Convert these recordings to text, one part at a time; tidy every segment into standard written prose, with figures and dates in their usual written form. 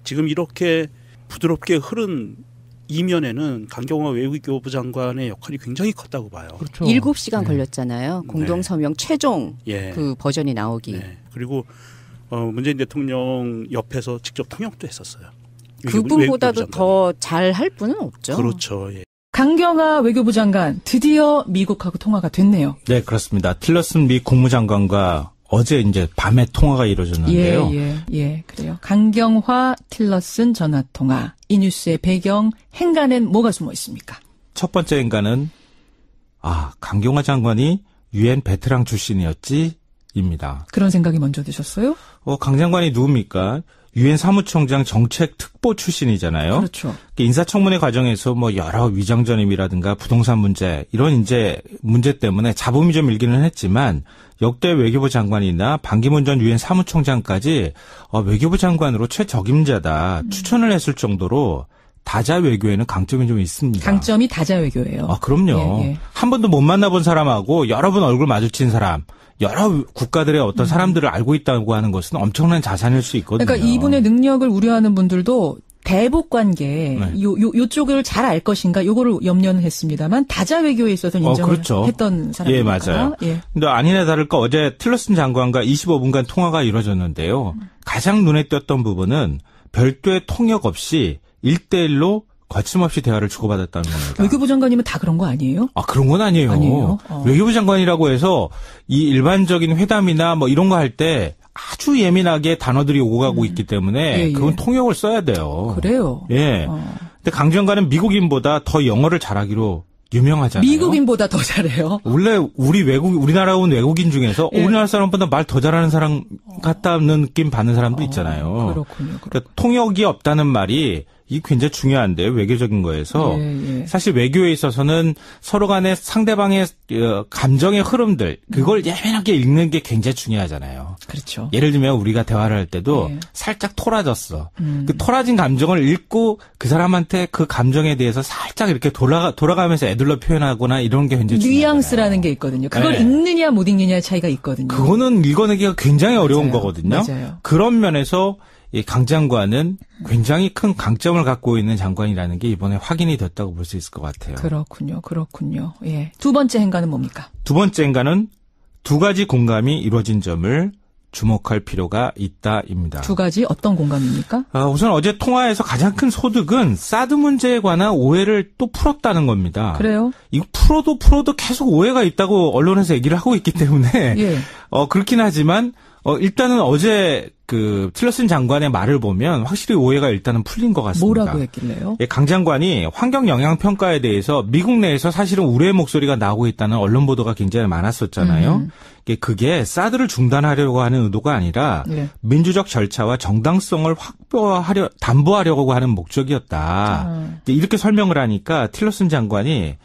지금 이렇게 부드럽게 흐른 이면에는 강경화 외교부 장관의 역할이 굉장히 컸다고 봐요. 그렇죠. 7시간 걸렸잖아요. 공동서명 최종 그 버전이 나오기. 그리고 문재인 대통령 옆에서 직접 통역도 했었어요. 그분보다도 더 잘할 분은 없죠. 그렇죠. 예. 강경화 외교부 장관 드디어 미국하고 통화가 됐네요. 네, 그렇습니다. 틸러슨 미 국무장관과 어제 이제 밤에 통화가 이루어졌는데요. 예, 그래요. 강경화 틸러슨 전화 통화. 이 뉴스의 배경 행간엔 뭐가 숨어 있습니까? 첫 번째 행간은 강경화 장관이 유엔 베테랑 출신이었지입니다. 그런 생각이 먼저 드셨어요? 강 장관이 누굽니까? 유엔 사무총장 정책특보 출신이잖아요. 그렇죠. 인사청문회 과정에서 뭐 여러 위장전입이라든가 부동산 문제 이런 이제 문제 때문에 잡음이 좀 일기는 했지만 역대 외교부 장관이나 반기문 전 유엔 사무총장까지 외교부 장관으로 최적임자다 추천을 했을 정도로 다자 외교에는 강점이 좀 있습니다. 강점이 다자 외교예요. 그럼요. 예. 한 번도 못 만나본 사람하고 여러 번 얼굴 마주친 사람. 여러 국가들의 어떤 사람들을 알고 있다고 하는 것은 엄청난 자산일 수 있거든요. 그러니까 이분의 능력을 우려하는 분들도 대북 관계 요쪽을 잘 알 것인가 요거를 염려는 했습니다만 다자 외교에 있어서 인정을 그렇죠. 했던 사람이니까. 예, 맞아요. 근데 아니나 다를까 어제 틸러슨 장관과 25분간 통화가 이루어졌는데요. 가장 눈에 띄었던 부분은 별도의 통역 없이 1대1로 거침없이 대화를 주고받았다는 겁니다. 외교부 장관이면 다 그런 거 아니에요? 그런 건 아니에요. 외교부 장관이라고 해서 이 일반적인 회담이나 뭐 이런 거 할 때 아주 예민하게 단어들이 오고 가고 있기 때문에 그건 통역을 써야 돼요. 그래요? 예. 근데 강 장관은 미국인보다 더 영어를 잘하기로 유명하잖아요. 미국인보다 더 잘해요? 원래 우리나라 온 외국인 중에서 우리나라 사람보다 말 더 잘하는 사람 같다는 느낌 받는 사람도 있잖아요. 그렇군요. 그러니까 통역이 없다는 말이 이게 굉장히 중요한데요. 외교적인 거에서. 사실 외교에 있어서는 서로 간에 상대방의 감정의 흐름들 그걸 예민하게 읽는 게 굉장히 중요하잖아요. 그렇죠. 예를 들면 우리가 대화를 할 때도 살짝 토라졌어. 그 토라진 감정을 읽고 그 사람한테 그 감정에 대해서 살짝 이렇게 돌아가면서 애들로 표현하거나 이런 게 굉장히 중요해요. 뉘앙스라는 게 있거든요. 그걸 읽느냐 못 읽느냐의 차이가 있거든요. 그거는 읽어내기가 굉장히 어려운 거거든요. 맞아요. 그런 면에서 이 강 장관은 굉장히 큰 강점을 갖고 있는 장관이라는 게 이번에 확인이 됐다고 볼 수 있을 것 같아요. 그렇군요. 예. 두 번째 행간은 뭡니까? 두 번째 행간은 두 가지 공감이 이루어진 점을 주목할 필요가 있다입니다. 두 가지 어떤 공감입니까? 우선 어제 통화에서 가장 큰 소득은 사드 문제에 관한 오해를 또 풀었다는 겁니다. 그래요? 이거 풀어도 계속 오해가 있다고 언론에서 얘기를 하고 있기 때문에 그렇긴 하지만 일단은 어제 그 틸러슨 장관의 말을 보면 확실히 오해가 일단은 풀린 것 같습니다. 뭐라고 했길래요? 강 장관이 환경 영향 평가에 대해서 미국 내에서 사실은 우려의 목소리가 나오고 있다는 언론 보도가 굉장히 많았었잖아요. 그게 사드를 중단하려고 하는 의도가 아니라 민주적 절차와 정당성을 담보하려고 하는 목적이었다. 이렇게 설명을 하니까 틸러슨 장관이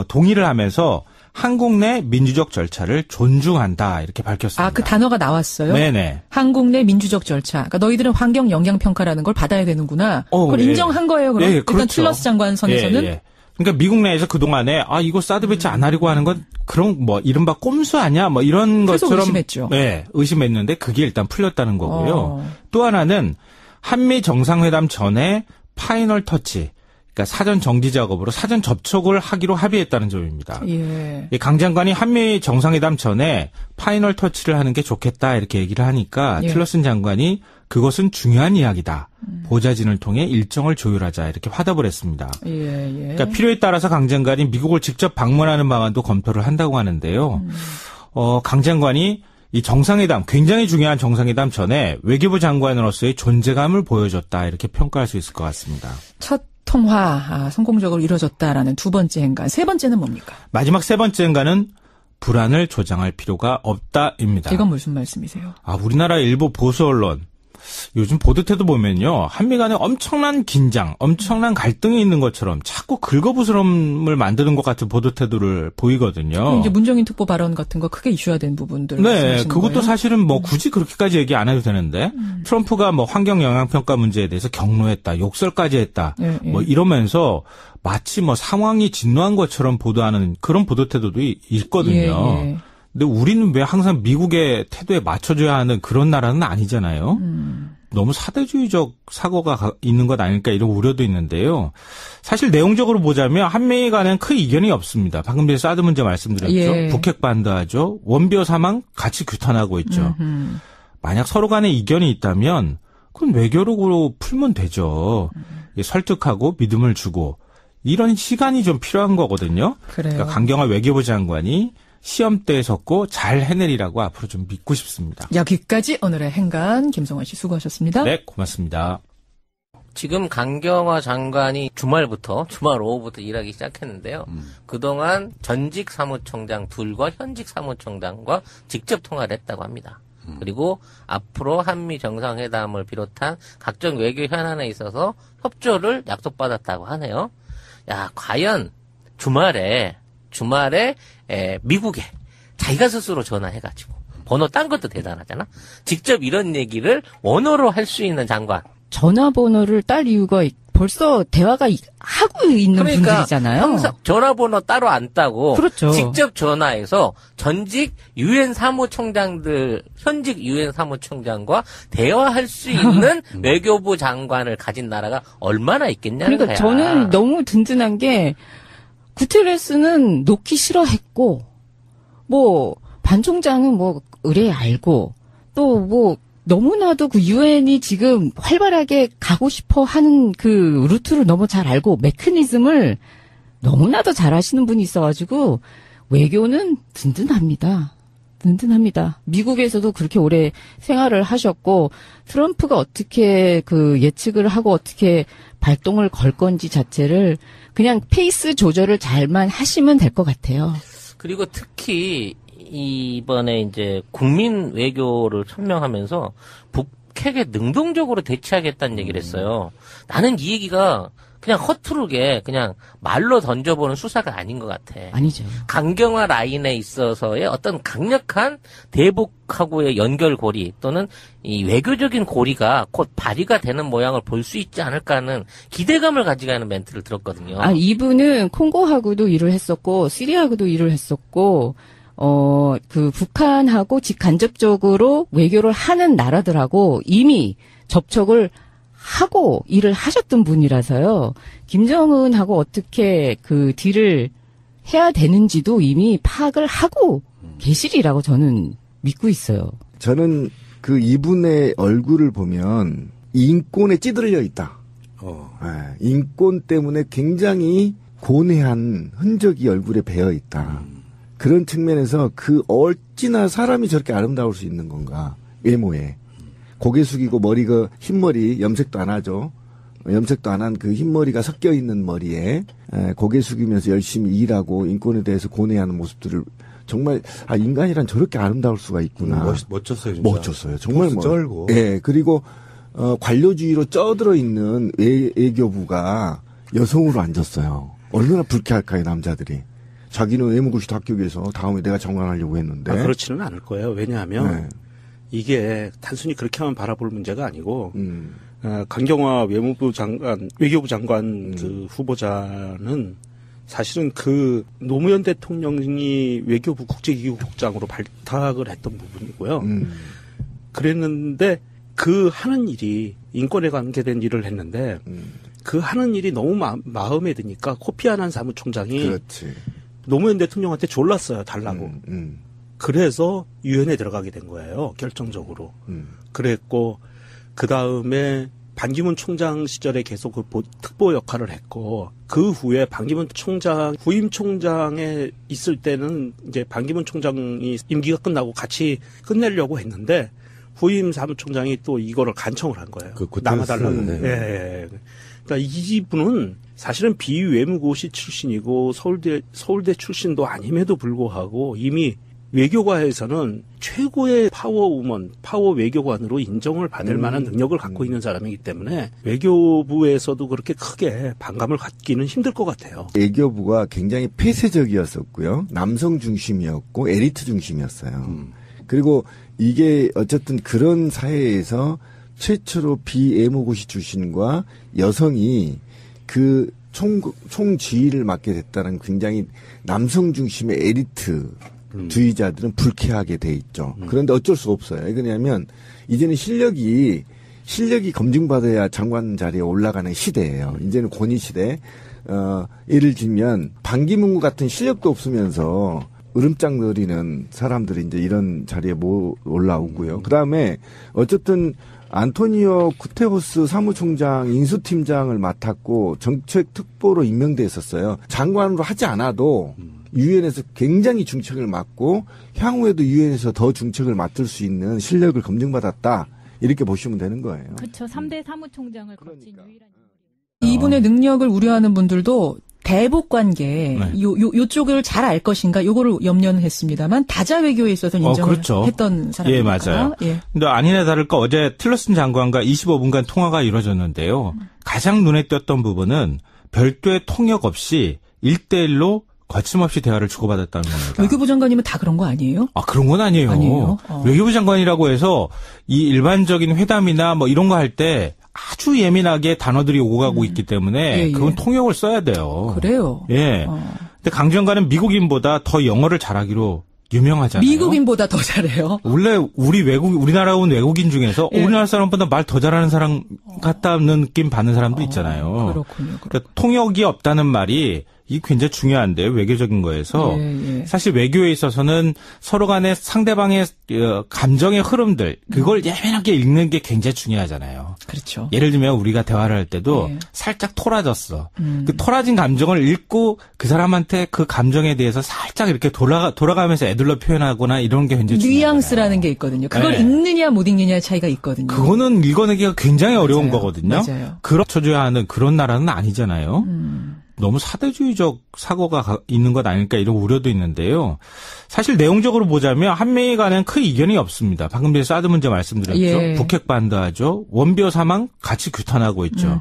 동의를 하면서 한국 내 민주적 절차를 존중한다 이렇게 밝혔습니다. 그 단어가 나왔어요? 네네. 한국 내 민주적 절차. 그러니까 너희들은 환경 영향 평가라는 걸 받아야 되는구나. 그걸 인정한 거예요. 그럼 일단 그렇죠. 틸러스 장관 선에서는. 그러니까 미국 내에서 그 동안에 이거 사드 배치 안 하려고 하는 건 그런 뭐 이른바 꼼수 아니야? 뭐 이런 것처럼 의심했죠. 네, 의심했는데 그게 일단 풀렸다는 거고요. 또 하나는 한미 정상회담 전에 파이널 터치. 그러니까 사전 정지 작업으로 사전 접촉을 하기로 합의했다는 점입니다. 강 장관이 한미 정상회담 전에 파이널 터치를 하는 게 좋겠다 이렇게 얘기를 하니까 틸러슨 장관이 그것은 중요한 이야기다. 보좌진을 통해 일정을 조율하자 이렇게 화답을 했습니다. 그러니까 필요에 따라서 강 장관이 미국을 직접 방문하는 방안도 검토를 한다고 하는데요. 강 장관이 이 정상회담, 굉장히 중요한 정상회담 전에 외교부 장관으로서의 존재감을 보여줬다 이렇게 평가할 수 있을 것 같습니다. 첫 통화 성공적으로 이루어졌다라는 두 번째 행간. 세 번째는 뭡니까? 마지막 세 번째 행간은 불안을 조장할 필요가 없다입니다. 이건 무슨 말씀이세요? 우리나라 일부 보수 언론 요즘 보도태도 보면요. 한미 간에 엄청난 긴장, 엄청난 갈등이 있는 것처럼 자꾸 긁어부스럼을 만드는 것 같은 보도태도를 보이거든요. 이제 문정인 특보 발언 같은 거 크게 이슈화된 부분들. 네, 그것도 거예요? 사실은 뭐 굳이 그렇게까지 얘기 안 해도 되는데 트럼프가 뭐 환경 영향 평가 문제에 대해서 경로했다, 욕설까지 했다, 뭐 이러면서 마치 뭐 상황이 진노한 것처럼 보도하는 그런 보도태도도 있거든요. 근데 우리는 왜 항상 미국의 태도에 맞춰줘야 하는 그런 나라는 아니잖아요. 너무 사대주의적 사고가 있는 것 아닐까 이런 우려도 있는데요. 사실 내용적으로 보자면 한미 간에는 큰 이견이 없습니다. 방금 전에 사드 문제 말씀드렸죠. 예. 북핵 반대하죠. 원비어 사망 같이 규탄하고 있죠. 만약 서로 간에 이견이 있다면 그건 외교력으로 풀면 되죠. 설득하고 믿음을 주고 이런 시간이 좀 필요한 거거든요. 그래요. 그러니까 강경화 외교부 장관이 시험대에 섰고 잘 해내리라고 앞으로 좀 믿고 싶습니다. 여기까지 오늘의 행간 김성환 씨 수고하셨습니다. 네, 고맙습니다. 지금 강경화 장관이 주말 오후부터 일하기 시작했는데요. 그동안 전직 사무총장 둘과 현직 사무총장과 직접 통화를 했다고 합니다. 그리고 앞으로 한미 정상회담을 비롯한 각종 외교 현안에 있어서 협조를 약속받았다고 하네요. 야, 과연 주말에 미국에 자기가 스스로 전화해가지고 번호 딴 것도 대단하잖아. 직접 이런 얘기를 원어로 할 수 있는 장관. 전화번호를 딸 이유가 벌써 대화가 하고 있는 분들이잖아요. 항상 전화번호 따로 안 따고 그렇죠. 직접 전화해서 전직 유엔 사무총장들, 현직 유엔 사무총장과 대화할 수 있는 외교부 장관을 가진 나라가 얼마나 있겠냐는 그러니까 거야. 저는 너무 든든한 게 구테레스는 놓기 싫어했고 반 총장은 의뢰 알고 또 너무나도 그 유엔이 지금 활발하게 가고 싶어 하는 그 루트를 너무 잘 알고 메커니즘을 너무나도 잘 하시는 분이 있어가지고 외교는 든든합니다. 미국에서도 그렇게 오래 생활을 하셨고 트럼프가 어떻게 그 예측을 하고 어떻게 발동을 걸 건지 자체를 그냥 페이스 조절을 잘만 하시면 될 것 같아요. 그리고 특히 이번에 이제 국민 외교를 천명하면서 북핵에 능동적으로 대치하겠다는 얘기를 했어요. 나는 이 얘기가 그냥 허투루게 그냥 말로 던져보는 수사가 아닌 것 같아. 아니죠. 강경화 라인에 있어서의 어떤 강력한 대북하고의 연결고리 또는 이 외교적인 고리가 곧 발휘가 되는 모양을 볼 수 있지 않을까 하는 기대감을 가지고 하는 멘트를 들었거든요. 이분은 콩고하고도 일을 했었고 시리아하고도 일을 했었고 그 북한하고 직간접적으로 외교를 하는 나라들하고 이미 접촉을 하고 일을 하셨던 분이라서요. 김정은하고 어떻게 그 딜을 해야 되는지도 이미 파악을 하고 계시리라고 저는 믿고 있어요. 저는 그 이분의 얼굴을 보면 인권에 찌들려 있다. 인권 때문에 굉장히 고뇌한 흔적이 얼굴에 배어 있다. 그런 측면에서 어찌나 사람이 저렇게 아름다울 수 있는 건가. 외모에. 고개 숙이고 머리가 흰머리 염색도 안 하죠. 염색도 안 한 그 흰머리가 섞여 있는 머리에 고개 숙이면서 열심히 일하고 인권에 대해서 고뇌하는 모습들을 정말 인간이란 저렇게 아름다울 수가 있구나. 멋졌어요. 진짜. 멋졌어요. 정말 쩔고. 예. 그리고 관료주의로 쩌들어 있는 외교부가 여성으로 앉았어요. 얼마나 불쾌할까요, 남자들이. 자기는 외무고시도 합격해서 다음에 내가 장관하려고 했는데. 그렇지는 않을 거예요. 왜냐하면 이게 단순히 그렇게만 바라볼 문제가 아니고 강경화 외교부 장관 그 후보자는 사실은 그 노무현 대통령이 외교부 국제기구국장으로 발탁을 했던 부분이고요. 그랬는데 그 하는 일이 인권에 관계된 일을 했는데 그 하는 일이 너무 마음에 드니까 코피 아난 사무총장이 그렇지. 노무현 대통령한테 졸랐어요. 달라고. 그래서 유엔에 들어가게 된 거예요. 결정적으로. 그랬고 그 다음에 반기문 총장 시절에 계속 그 특보 역할을 했고 그 후에 반기문 총장 후임 총장에 있을 때는 이제 반기문 총장이 임기가 끝나고 같이 끝내려고 했는데 후임 사무총장이 또 이거를 간청을 한 거예요. 나가달라고. 네. 예. 그러니까 이분은 사실은 비외무고시 출신이고 서울대 출신도 아님에도 불구하고 이미 외교가에서는 최고의 파워우먼, 파워 외교관으로 인정을 받을 만한 능력을 갖고 있는 사람이기 때문에 외교부에서도 그렇게 크게 반감을 갖기는 힘들 것 같아요. 외교부가 굉장히 폐쇄적이었었고요. 남성 중심이었고 에리트 중심이었어요. 그리고 이게 어쨌든 그런 사회에서 최초로 비외무고시 출신과 여성이 그 총지휘를 맡게 됐다는 굉장히 남성 중심의 에리트 주의자들은 불쾌하게 돼 있죠. 그런데 어쩔 수 없어요. 왜냐하면 이제는 실력이 실력이 검증받아야 장관 자리에 올라가는 시대예요. 이제는 권위 시대. 예를 들면 반기문 같은 실력도 없으면서 으름장 거리는 사람들이 이제 이런 자리에 올라오고요. 그다음에 어쨌든 안토니오 구테레스 사무총장 인수팀장을 맡았고 정책특보로 임명돼 있었어요. 장관으로 하지 않아도 유엔에서 굉장히 중책을 맡고 향후에도 유엔에서 더 중책을 맡을 수 있는 실력을 검증받았다. 이렇게 보시면 되는 거예요. 그렇죠. 3대 사무총장을 거친 유일한. 이분의 능력을 우려하는 분들도 대북 관계, 네. 요쪽을 잘 알 것인가, 요거를 염려는 했습니다만, 다자 외교에 있어서 인정을 그렇죠. 했던 사람입니다. 예, 맞아요. 예. 근데 아니나 다를까 어제 틸러슨 장관과 25분간 통화가 이루어졌는데요. 가장 눈에 띄었던 부분은 별도의 통역 없이 1대1로 거침없이 대화를 주고받았다는 겁니다. 외교부 장관이면 다 그런 거 아니에요? 아, 그런 건 아니에요. 아니에요? 외교부 장관이라고 해서 이 일반적인 회담이나 뭐 이런 거 할 때 아주 예민하게 단어들이 오고 가고 있기 때문에 예. 그건 통역을 써야 돼요. 그래요? 예. 근데 강 장관은 미국인보다 더 영어를 잘하기로 유명하잖아요. 미국인보다 더 잘해요? 원래 우리나라 온 외국인 중에서 예. 우리나라 사람보다 말 더 잘하는 사람 같다는 느낌 받는 사람도 있잖아요. 그렇군요. 그러니까 통역이 없다는 말이 이게 굉장히 중요한데요. 외교적인 거에서. 예. 사실 외교에 있어서는 서로 간에 상대방의 감정의 흐름들 그걸 예민하게 읽는 게 굉장히 중요하잖아요. 그렇죠. 예를 들면 우리가 대화를 할 때도 예. 살짝 토라졌어. 그 토라진 감정을 읽고 그 사람한테 그 감정에 대해서 살짝 이렇게 돌아가면서 애들로 표현하거나 이런 게 굉장히 중요해요. 뉘앙스라는 게 있거든요. 그걸 네. 읽느냐 못 읽느냐의 차이가 있거든요. 그거는 읽어내기가 굉장히 어려운 맞아요. 거거든요. 맞아요. 그렇쳐줘야 하는 그런 나라는 아니잖아요. 너무 사대주의적 사고가 있는 것 아닐까 이런 우려도 있는데요. 사실 내용적으로 보자면 한미 간에는 큰 이견이 없습니다. 방금 전에 사드 문제 말씀드렸죠. 예. 북핵 반대하죠. 원비어 사망 같이 규탄하고 있죠.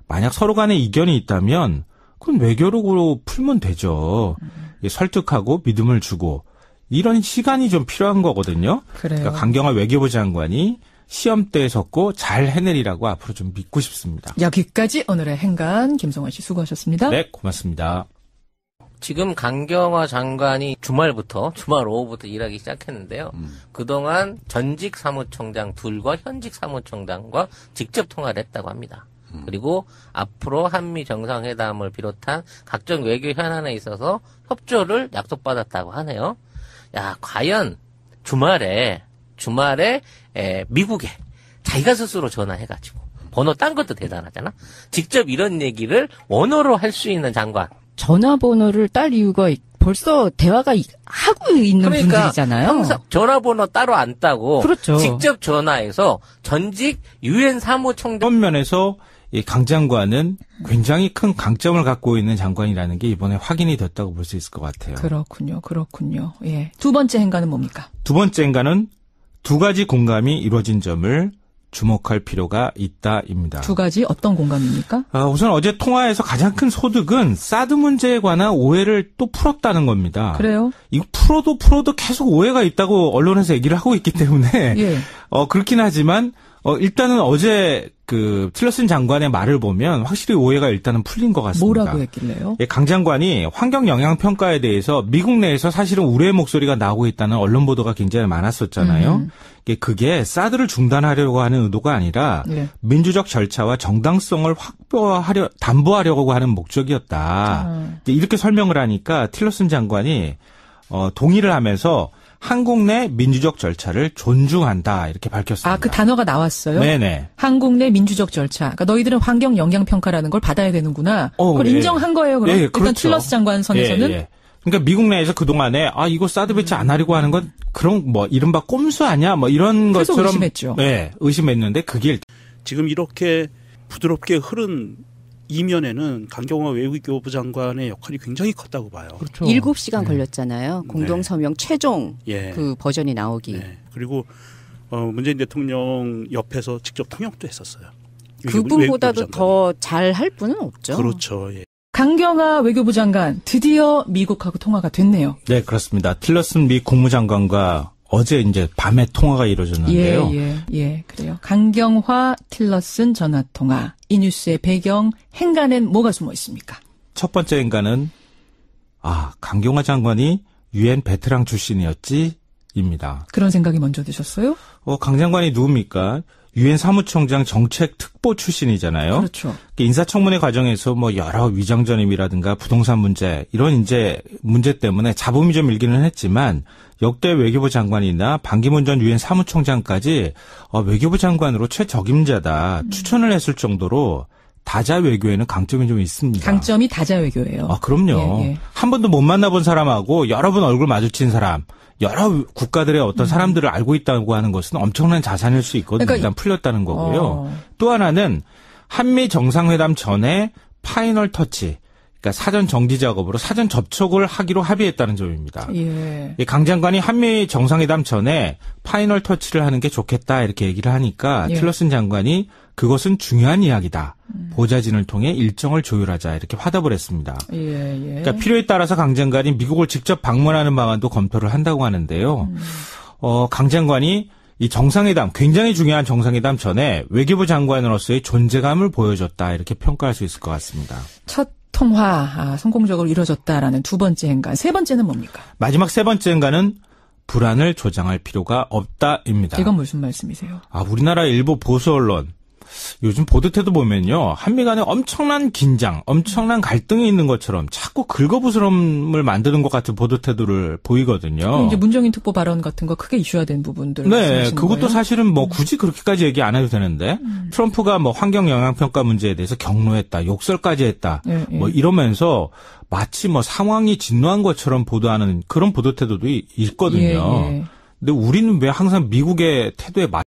만약 서로 간에 이견이 있다면 그건 외교력으로 풀면 되죠. 설득하고 믿음을 주고 이런 시간이 좀 필요한 거거든요. 그래요. 그러니까 강경화 외교부 장관이 시험대에 섰고 잘 해내리라고 앞으로 좀 믿고 싶습니다. 여기까지 오늘의 행간 김성환 씨 수고하셨습니다. 네, 고맙습니다. 지금 강경화 장관이 주말 오후부터 일하기 시작했는데요. 그동안 전직 사무총장 둘과 현직 사무총장과 직접 통화를 했다고 합니다. 그리고 앞으로 한미 정상회담을 비롯한 각종 외교 현안에 있어서 협조를 약속받았다고 하네요. 야, 과연 주말에 미국에 자기가 스스로 전화해가지고 번호 딴 것도 대단하잖아. 직접 이런 얘기를 원어로 할 수 있는 장관. 전화번호를 딸 이유가 벌써 대화가 하고 있는 분들이잖아요. 항상 전화번호 따로 안 따고 그렇죠. 직접 전화해서 전직 유엔 사무총장 그런 면에서 이 강 장관은 굉장히 큰 강점을 갖고 있는 장관이라는 게 이번에 확인이 됐다고 볼 수 있을 것 같아요. 그렇군요. 예. 두 번째 행간은 뭡니까? 두 번째 행간은 두 가지 공감이 이루어진 점을 주목할 필요가 있다입니다. 두 가지 어떤 공감입니까? 우선 어제 통화에서 가장 큰 소득은 사드 문제에 관한 오해를 또 풀었다는 겁니다. 그래요? 이거 풀어도 계속 오해가 있다고 언론에서 얘기를 하고 있기 때문에 예. 그렇긴 하지만 일단은 어제 그 틸러슨 장관의 말을 보면 확실히 오해가 일단은 풀린 것 같습니다. 뭐라고 했길래요? 예, 강 장관이 환경 영향 평가에 대해서 미국 내에서 사실은 우려의 목소리가 나오고 있다는 언론 보도가 굉장히 많았었잖아요. 그게 사드를 중단하려고 하는 의도가 아니라 네. 민주적 절차와 정당성을 담보하려고 하는 목적이었다. 이제 이렇게 설명을 하니까 틸러슨 장관이 동의를 하면서 한국 내 민주적 절차를 존중한다 이렇게 밝혔습니다. 아, 그 단어가 나왔어요? 네네. 한국 내 민주적 절차. 그러니까 너희들은 환경 영향 평가라는 걸 받아야 되는구나. 그걸 예. 인정한 거예요. 그럼 예, 일단 그렇죠. 틸러스 장관 선에서는 예. 그러니까 미국 내에서 그 동안에 이거 사드 배치 안 하려고 하는 건 그런 뭐 이른바 꼼수 아니야? 뭐 이런 계속 것처럼 의심했죠. 네, 의심했는데 그게 지금 이렇게 부드럽게 흐른 이면에는 강경화 외교부 장관의 역할이 굉장히 컸다고 봐요. 그렇죠. 7시간 걸렸잖아요. 공동서명 최종 예. 그 버전이 나오기. 네. 그리고 문재인 대통령 옆에서 직접 통역도 했었어요. 그분보다도 더 잘 할 분은 없죠. 그렇죠. 예. 강경화 외교부 장관 드디어 미국하고 통화가 됐네요. 네, 그렇습니다. 틸러슨 미 국무장관과 어제 이제 밤에 통화가 이루어졌는데요. 예, 그래요. 강경화 틸러슨 전화 통화. 이 뉴스의 배경 행간엔 뭐가 숨어 있습니까? 첫 번째 행간은 강경화 장관이 유엔 베테랑 출신이었지입니다. 그런 생각이 먼저 드셨어요? 강 장관이 누굽니까? 유엔 사무총장 정책특보 출신이잖아요. 그렇죠. 인사청문회 과정에서 뭐 여러 위장전임이라든가 부동산 문제 이런 이제 문제 때문에 잡음이 좀 일기는 했지만 역대 외교부 장관이나 반기문 전 유엔 사무총장까지 외교부 장관으로 최적임자다 추천을 했을 정도로 다자 외교에는 강점이 좀 있습니다. 강점이 다자 외교예요. 아, 그럼요. 예, 예. 한 번도 못 만나본 사람하고 여러 번 얼굴 마주친 사람, 여러 국가들의 어떤 사람들을 알고 있다고 하는 것은 엄청난 자산일 수 있거든요. 그러니까 일단 풀렸다는 거고요. 또 하나는 한미 정상회담 전에 파이널 터치, 그러니까 사전 정지 작업으로 사전 접촉을 하기로 합의했다는 점입니다. 예. 강 장관이 한미 정상회담 전에 파이널 터치를 하는 게 좋겠다 이렇게 얘기를 하니까 예. 틸러슨 장관이 그것은 중요한 이야기다. 보좌진을 통해 일정을 조율하자 이렇게 화답을 했습니다. 예, 예. 그러니까 필요에 따라서 강 장관이 미국을 직접 방문하는 방안도 검토를 한다고 하는데요. 강 장관이 이 정상회담, 굉장히 중요한 정상회담 전에 외교부 장관으로서의 존재감을 보여줬다 이렇게 평가할 수 있을 것 같습니다. 첫 통화 성공적으로 이루어졌다라는 두 번째 행간. 세 번째는 뭡니까? 마지막 세 번째 행간은 불안을 조장할 필요가 없다입니다. 이건 무슨 말씀이세요? 우리나라 일부 보수 언론 요즘 보도태도 보면요. 한미 간에 엄청난 긴장, 엄청난 갈등이 있는 것처럼 자꾸 긁어부스럼을 만드는 것 같은 보도태도를 보이거든요. 이제 문정인 특보 발언 같은 거 크게 이슈화된 부분들. 네, 그것도 거예요? 사실은 뭐 굳이 그렇게까지 얘기 안 해도 되는데 트럼프가 뭐 환경 영향평가 문제에 대해서 경로했다, 욕설까지 했다, 예, 예. 뭐 이러면서 마치 뭐 상황이 진노한 것처럼 보도하는 그런 보도태도도 있거든요. 예, 예. 근데 우리는 왜 항상 미국의 태도에